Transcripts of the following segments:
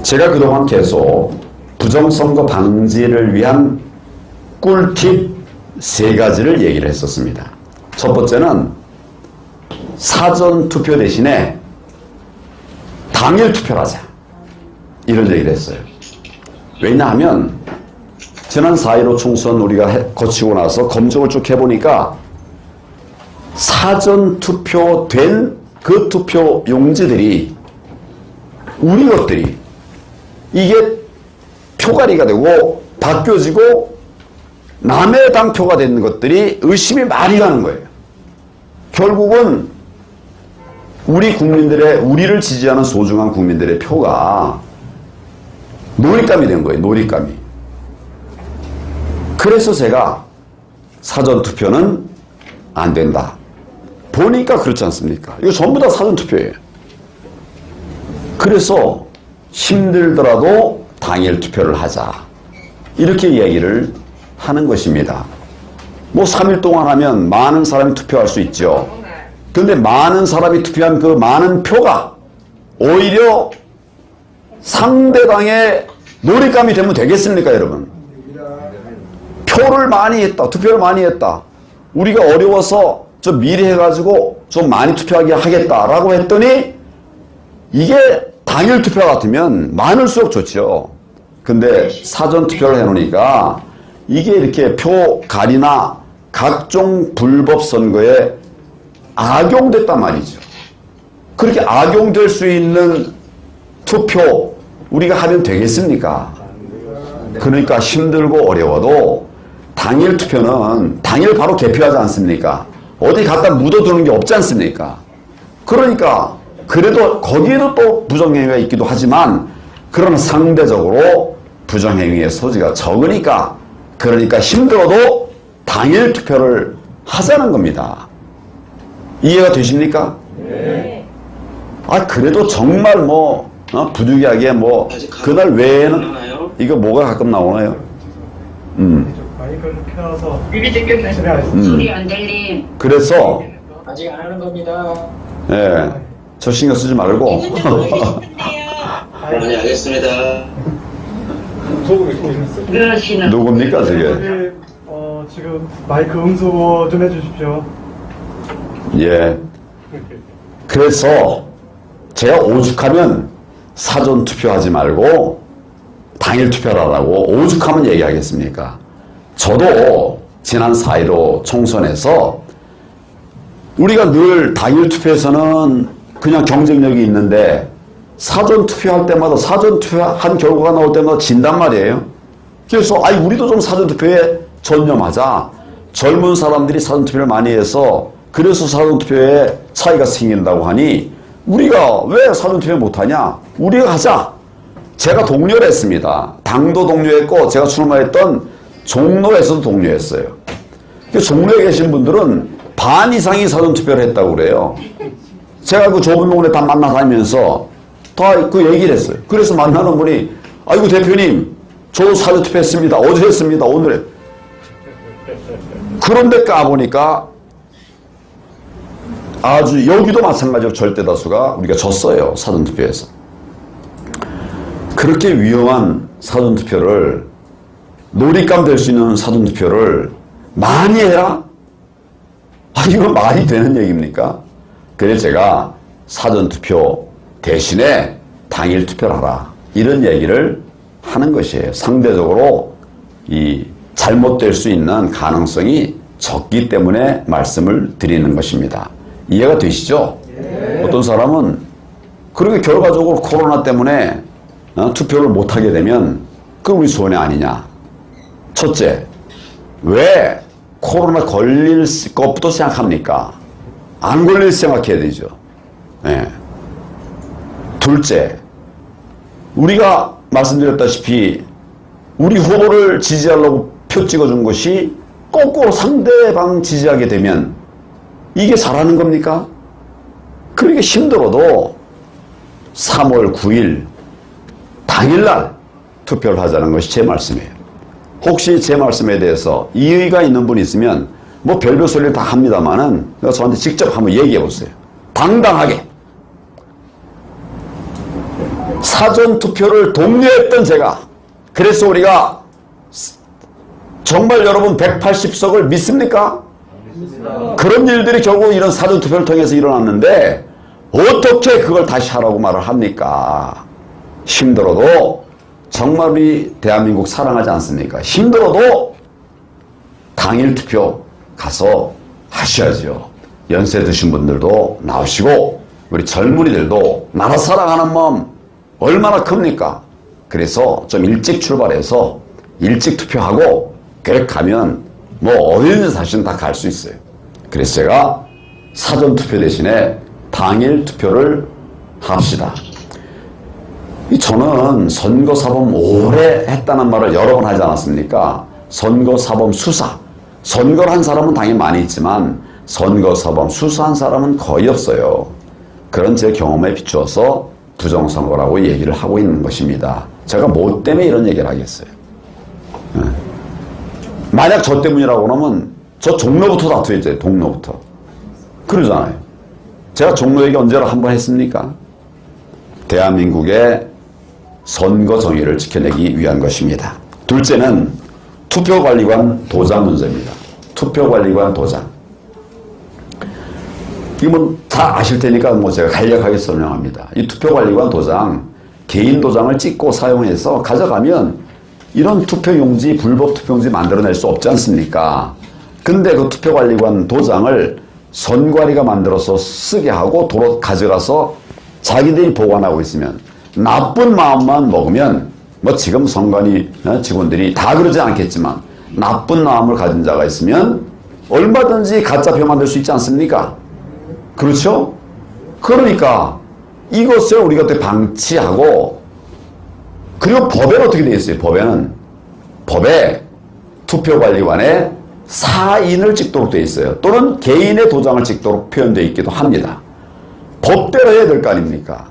제가 그동안 계속 부정선거 방지를 위한 꿀팁 3가지를 얘기를 했었습니다. 첫 번째는 사전투표 대신에 당일 투표를 하자. 이런 얘기를 했어요. 왜냐하면 지난 4.15 총선 우리가 거치고 나서 검증을 쭉 해보니까 사전투표된 그 투표 용지들이 우리 것들이 이게 표가리가 되고 바뀌어지고 남의 당 표가 되는 것들이 의심이 많이 가는 거예요. 결국은 우리 국민들의, 우리를 지지하는 소중한 국민들의 표가 놀잇감이 된 거예요. 놀잇감이. 그래서 제가 사전투표는 안 된다. 보니까 그렇지 않습니까? 이거 전부 다 사전투표예요. 그래서 힘들더라도 당일 투표를 하자. 이렇게 이야기를 하는 것입니다. 뭐 3일 동안 하면 많은 사람이 투표할 수 있죠. 근데 많은 사람이 투표한 그 많은 표가 오히려 상대방의 놀잇감이 되면 되겠습니까, 여러분? 표를 많이 했다. 투표를 많이 했다. 우리가 어려워서 좀 미리 해가지고 좀 많이 투표하게 하겠다라고 했더니 이게 당일 투표 같으면 많을수록 좋죠. 근데 사전 투표를 해놓으니까 이게 이렇게 표갈이나 각종 불법 선거에 악용됐단 말이죠. 그렇게 악용될 수 있는 투표 우리가 하면 되겠습니까? 그러니까 힘들고 어려워도 당일 투표는 당일 바로 개표하지 않습니까? 어디 갖다 묻어두는 게 없지 않습니까? 그러니까 그래도 거기에도 또 부정행위가 있기도 하지만 그러나 상대적으로 부정행위의 소지가 적으니까 그러니까 힘들어도 당일 투표를 하자는 겁니다. 이해가 되십니까? 네. 아 그래도 정말 뭐 부득이하게 뭐 그날 외에는 이거 뭐가 가끔 나오나요? 마이크를 켜서 입이 뜯겼네. 소리 안 들림. 그래서 아직 안 하는 겁니다. 예, 저 신경 쓰지 말고 네, 알겠습니다. 저거 왜 켜셨어요? 그러시는. 누굽니까 저게? 여기 지금 마이크 응수 좀 해주십시오. 예. 그래서 제가 오죽하면 사전 투표하지 말고 당일 투표를 하라고 오죽하면 얘기하겠습니까? 저도 지난 4.15 총선에서 우리가 늘 당일 투표에서는 그냥 경쟁력이 있는데 사전 투표할 때마다 사전 투표한 결과가 나올 때마다 진단 말이에요. 그래서 아니 우리도 좀 사전 투표에 전념하자. 젊은 사람들이 사전 투표를 많이 해서 그래서 사전 투표에 차이가 생긴다고 하니 우리가 왜 사전 투표 못하냐? 우리가 하자. 제가 독려를 했습니다. 당도 독려했고 제가 출마했던 종로에서도 독려했어요. 종로에 계신 분들은 반 이상이 사전 투표를 했다고 그래요. 제가 그 좁은 동네 다 만나다니면서 다 그 얘기를 했어요. 그래서 만나는 분이 아이고 대표님 저 사전 투표했습니다. 어제 했습니다. 오늘. 그런데 까보니까 아주 여기도 마찬가지로 절대다수가 우리가 졌어요. 사전투표에서. 그렇게 위험한 사전투표를 놀잇감 될 수 있는 사전투표를 많이 해라? 아 이거 말이 되는 얘기입니까? 그래서 제가 사전투표 대신에 당일 투표를 하라. 이런 얘기를 하는 것이에요. 상대적으로 이 잘못될 수 있는 가능성이 적기 때문에 말씀을 드리는 것입니다. 이해가 되시죠? 네. 어떤 사람은 그렇게 결과적으로 코로나 때문에 투표를 못하게 되면 그건 우리 손해 아니냐. 첫째, 왜 코로나 걸릴 것부터 생각합니까? 안 걸릴 생각해야 되죠. 네. 둘째, 우리가 말씀드렸다시피 우리 후보를 지지하려고 표 찍어준 것이 거꾸로 상대방 지지하게 되면 이게 잘하는 겁니까? 그러니까 힘들어도 3월 9일 당일날 투표를 하자는 것이 제 말씀이에요. 혹시 제 말씀에 대해서 이의가 있는 분이 있으면 뭐 별별 소리를 다 합니다만은 저한테 직접 한번 얘기해 보세요. 당당하게. 사전투표를 독려했던 제가, 그래서 우리가 정말 여러분 180석을 믿습니까? 그런 일들이 결국 이런 사전투표를 통해서 일어났는데 어떻게 그걸 다시 하라고 말을 합니까? 힘들어도 정말 우리 대한민국 사랑하지 않습니까? 힘들어도 당일 투표 가서 하셔야죠. 연세 드신 분들도 나오시고 우리 젊은이들도 나라 사랑하는 마음 얼마나 큽니까? 그래서 좀 일찍 출발해서 일찍 투표하고 계획하면 뭐 어디든지 사실은 다 갈 수 있어요. 그래서 제가 사전투표 대신에 당일 투표를 합시다. 저는 선거사범 오래 했다는 말을 여러 번 하지 않았습니까? 선거사범 수사. 선거를 한 사람은 당연히 많이 있지만 선거사범 수사한 사람은 거의 없어요. 그런 제 경험에 비추어서 부정선거라고 얘기를 하고 있는 것입니다. 제가 뭐 때문에 이런 얘기를 하겠어요? 만약 저 때문이라고 그러면 저 종로부터 다투겠죠. 동로부터. 그러잖아요. 제가 종로 얘기 언제나 한번 했습니까? 대한민국의 선거 정의를 지켜내기 위한 것입니다. 둘째는 투표관리관 도장 문제입니다. 투표관리관 도장. 이건 다 아실 테니까 뭐 제가 간략하게 설명합니다. 이 투표관리관 도장, 개인 도장을 찍고 사용해서 가져가면 이런 투표용지, 불법 투표용지 만들어낼 수 없지 않습니까? 근데 그 투표관리관 도장을 선관위가 만들어서 쓰게 하고 도로 가져가서 자기들이 보관하고 있으면 나쁜 마음만 먹으면 뭐 지금 선관위 직원들이 다 그러지 않겠지만 나쁜 마음을 가진 자가 있으면 얼마든지 가짜표 만들 수 있지 않습니까? 그렇죠? 그러니까 이것을 우리가 어떻게 방치하고 그리고 법에는 어떻게 되어 있어요? 법에 투표관리관에 사인을 찍도록 되어 있어요. 또는 개인의 도장을 찍도록 표현되어 있기도 합니다. 법대로 해야 될 거 아닙니까?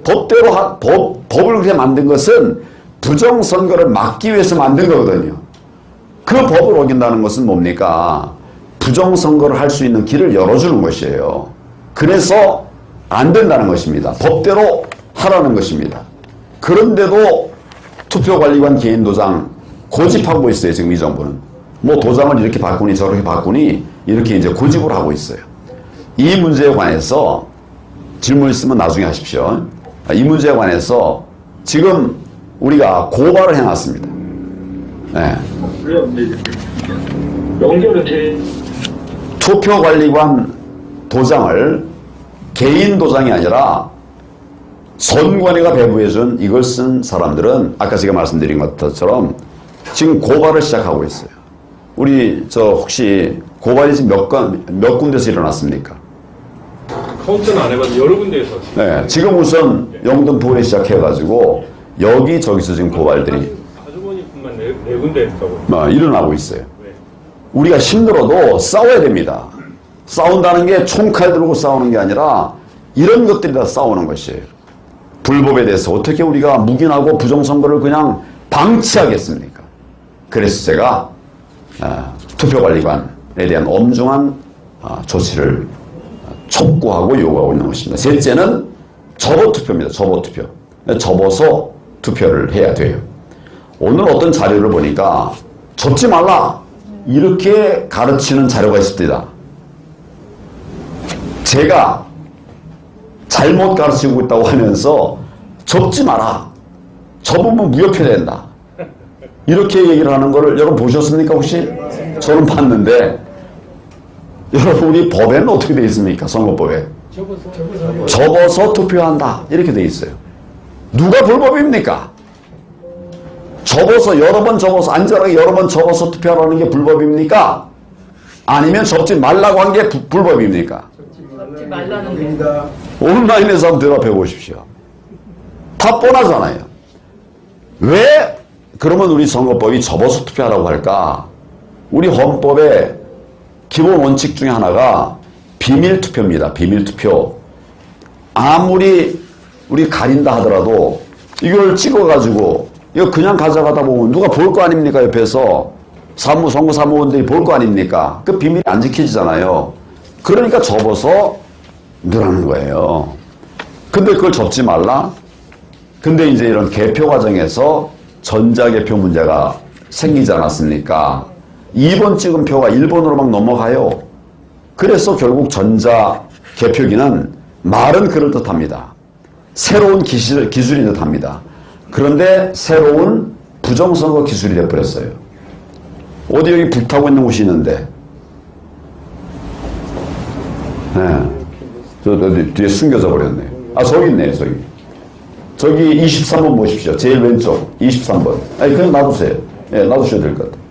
법대로 법을 그렇게 만든 것은 부정선거를 막기 위해서 만든 거거든요. 그 법을 어긴다는 것은 뭡니까? 부정선거를 할 수 있는 길을 열어주는 것이에요. 그래서 안 된다는 것입니다. 법대로 하라는 것입니다. 그런데도 투표관리관 개인 도장 고집하고 있어요. 지금 이 정부는. 뭐 도장을 이렇게 바꾸니 저렇게 바꾸니 이렇게 이제 고집을 하고 있어요. 이 문제에 관해서 질문 있으면 나중에 하십시오. 이 문제에 관해서 지금 우리가 고발을 해놨습니다. 네. 투표관리관 도장을 개인 도장이 아니라 선관위가 배부해준 이걸 쓴 사람들은 아까 제가 말씀드린 것처럼 지금 고발을 시작하고 있어요. 우리 혹시 고발이 지금 몇 군데서 일어났습니까? 카운트는 안 해봤는데 여러 군데에서. 네, 지금 우선 영등포에 시작해가지고 여기저기서 지금 고발들이 아주머니뿐만 네 군데 했다고. 일어나고 있어요. 우리가 힘들어도 싸워야 됩니다. 싸운다는 게 총칼 들고 싸우는 게 아니라 이런 것들이 다 싸우는 것이에요. 불법에 대해서 어떻게 우리가 묵인하고 부정선거를 그냥 방치하겠습니까? 그래서 제가 투표관리관에 대한 엄중한 조치를 촉구하고 요구하고 있는 것입니다. 셋째는 접어투표입니다. 접어투표. 접어서 투표를 해야 돼요. 오늘 어떤 자료를 보니까 접지 말라 이렇게 가르치는 자료가 있습니다. 제가 잘못 가르치고 있다고 하면서 접지 마라. 접으면 무효표 된다. 이렇게 얘기를 하는 거를 여러분 보셨습니까 혹시? 저는 봤는데 여러분 우리 법에는 어떻게 되어 있습니까? 선거법에. 접어서 투표한다. 이렇게 되어 있어요. 누가 불법입니까? 접어서 여러 번 접어서 안전하게 여러 번 접어서 투표하라는 게 불법입니까? 아니면 접지 말라고 한 게 불법입니까? 접지 말라는 겁니다. 온라인에서 한번 대답해 보십시오. 다 뻔하잖아요. 왜 그러면 우리 선거법이 접어서 투표하라고 할까? 우리 헌법의 기본 원칙 중에 하나가 비밀투표입니다. 비밀투표. 아무리 우리 가린다 하더라도 이걸 찍어가지고 이거 그냥 가져가다 보면 누가 볼 거 아닙니까? 옆에서 선거 사무원들이 볼 거 아닙니까? 그 비밀이 안 지켜지잖아요. 그러니까 접어서 넣으라는 거예요. 근데 그걸 접지 말라? 근데 이제 이런 개표 과정에서 전자개표 문제가 생기지 않았습니까? 2번 찍은 표가 1번으로 막 넘어가요. 그래서 결국 전자개표기는 말은 그럴듯합니다. 새로운 기술이 듯합니다. 그런데 새로운 부정선거 기술이 돼버렸어요. 어디 여기 불타고 있는 곳이 있는데, 네. 저 어디 뒤에 숨겨져 버렸네요. 아, 저기 있네요, 저기. 저기 23번 보십시오. 제일 왼쪽 23번. 아니, 그냥 놔두세요. 예, 놔두셔도 될 것 같아요.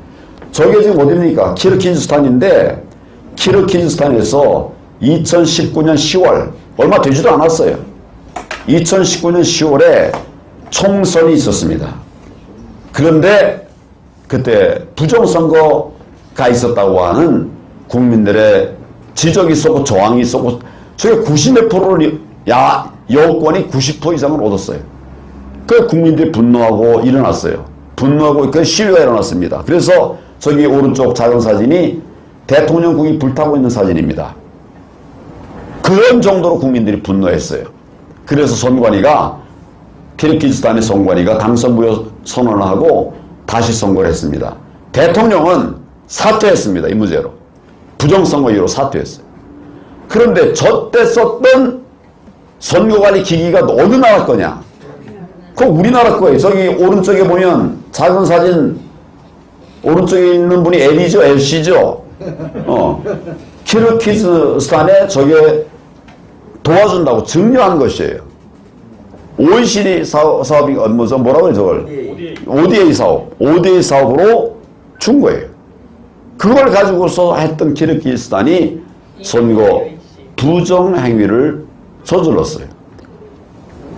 저게 지금 어디입니까? 키르기즈스탄인데, 키르기즈스탄에서 2019년 10월, 얼마 되지도 않았어요. 2019년 10월에 총선이 있었습니다. 그런데 그때 부정선거가 있었다고 하는 국민들의 지적이 있었고 저항이 있었고, 저게 90몇 프로를 여권이 90% 이상을 얻었어요. 그 국민들이 분노하고 일어났어요. 분노하고 그 시위가 일어났습니다. 그래서 저기 오른쪽 작은 사진이 대통령궁이 불타고 있는 사진입니다. 그런 정도로 국민들이 분노했어요. 그래서 선관위가 키르기즈스탄의 선관위가 당선 무효 선언을 하고 다시 선거를 했습니다. 대통령은 사퇴했습니다. 이 문제로. 부정선거 이후로 사퇴했어요. 그런데 저때 썼던 선거관리 기기가 어느 나라 거냐? 그거 우리나라 거예요. 저기 오른쪽에 보면 작은 사진 오른쪽에 있는 분이 L이죠. LC죠. 키르기즈스탄에 저게 도와준다고 증여한 것이에요. OECD 사업이 뭐라고 해요 저걸? ODA 사업. ODA 사업으로 준 거예요. 그걸 가지고서 했던 키르기즈스탄이 선거 부정 행위를 저질렀어요.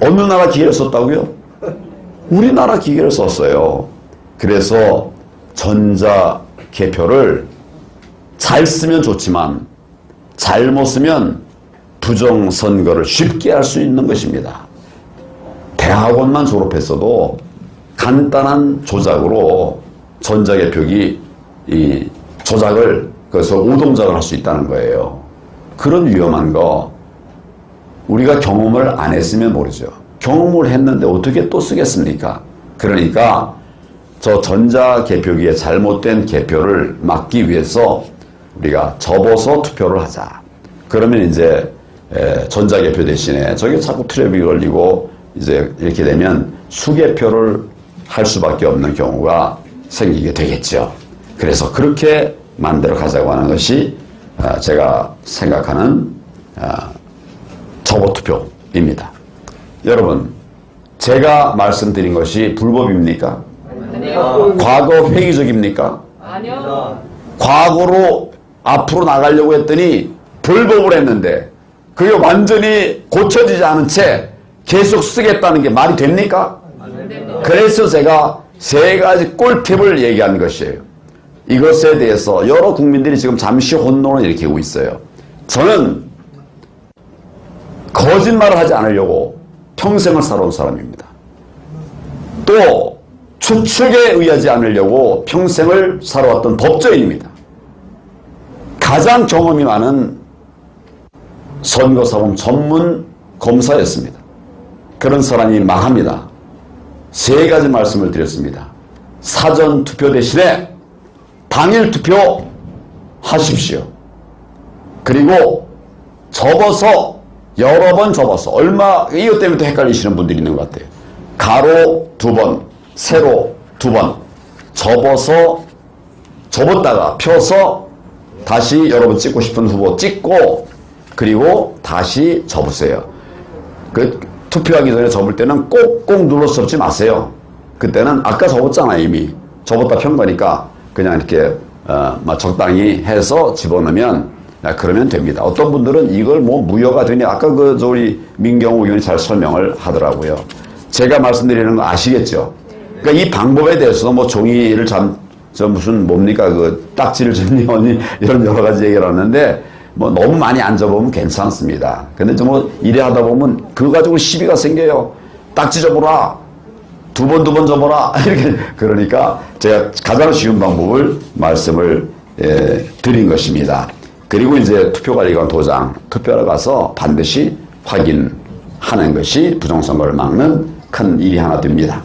어느 나라 기계를 썼다고요? 우리나라 기계를 썼어요. 그래서 전자 개표를 잘 쓰면 좋지만 잘못 쓰면 부정 선거를 쉽게 할 수 있는 것입니다. 대학원만 졸업했어도 간단한 조작으로 전자개표기 이 조작을 그래서 오동작을 할 수 있다는 거예요. 그런 위험한 거 우리가 경험을 안 했으면 모르죠. 경험을 했는데 어떻게 또 쓰겠습니까? 그러니까 저 전자개표기에 잘못된 개표를 막기 위해서 우리가 접어서 투표를 하자. 그러면 이제 전자개표 대신에 저게 자꾸 트랩이 걸리고 이제 이렇게 되면 수개표를 할 수밖에 없는 경우가 생기게 되겠죠. 그래서 그렇게 만들어 가자고 하는 것이 제가 생각하는 접어투표입니다. 여러분, 제가 말씀드린 것이 불법입니까? 아니요. 과거 회의적입니까? 아니요. 과거로 앞으로 나가려고 했더니 불법을 했는데 그게 완전히 고쳐지지 않은 채 계속 쓰겠다는 게 말이 됩니까? 그래서 제가 세 가지 꿀팁을 얘기한 것이에요. 이것에 대해서 여러 국민들이 지금 잠시 혼돈을 일으키고 있어요. 저는 거짓말을 하지 않으려고 평생을 살아온 사람입니다. 또 추측에 의하지 않으려고 평생을 살아왔던 법조인입니다. 가장 경험이 많은 선거사범 전문 검사였습니다. 그런 사람이 망합니다. 세 가지 말씀을 드렸습니다. 사전 투표 대신에 당일 투표 하십시오. 그리고 접어서 여러 번 접어서 이것 때문에 또 헷갈리시는 분들이 있는 것 같아요. 가로 2번, 세로 2번 접었다가 펴서 다시 여러분 찍고 싶은 후보 찍고 그리고 다시 접으세요. 투표하기 전에 접을 때는 꼭꼭 눌러서 접지 마세요. 그때는 아까 접었잖아요. 이미 접었다 편 거니까 그냥 이렇게 적당히 해서 집어넣으면 그러면 됩니다. 어떤 분들은 이걸 뭐 무효가 되냐 아까 우리 민경호 의원이 잘 설명을 하더라고요. 제가 말씀드리는 거 아시겠죠? 그러니까 이 방법에 대해서 뭐 종이를 무슨 뭡니까 딱지를 접니 이런 여러 가지 얘기를 하는데 뭐 너무 많이 안 접으면 괜찮습니다. 근데 뭐 이래 하다 보면 그거 가지고 시비가 생겨요. 딱지 접어라. 두 번 접어라. 이렇게 그러니까 제가 가장 쉬운 방법을 말씀을 드린 것입니다. 그리고 이제 투표관리관 도장 투표하러 가서 반드시 확인하는 것이 부정선거를 막는 큰 일이 하나 됩니다.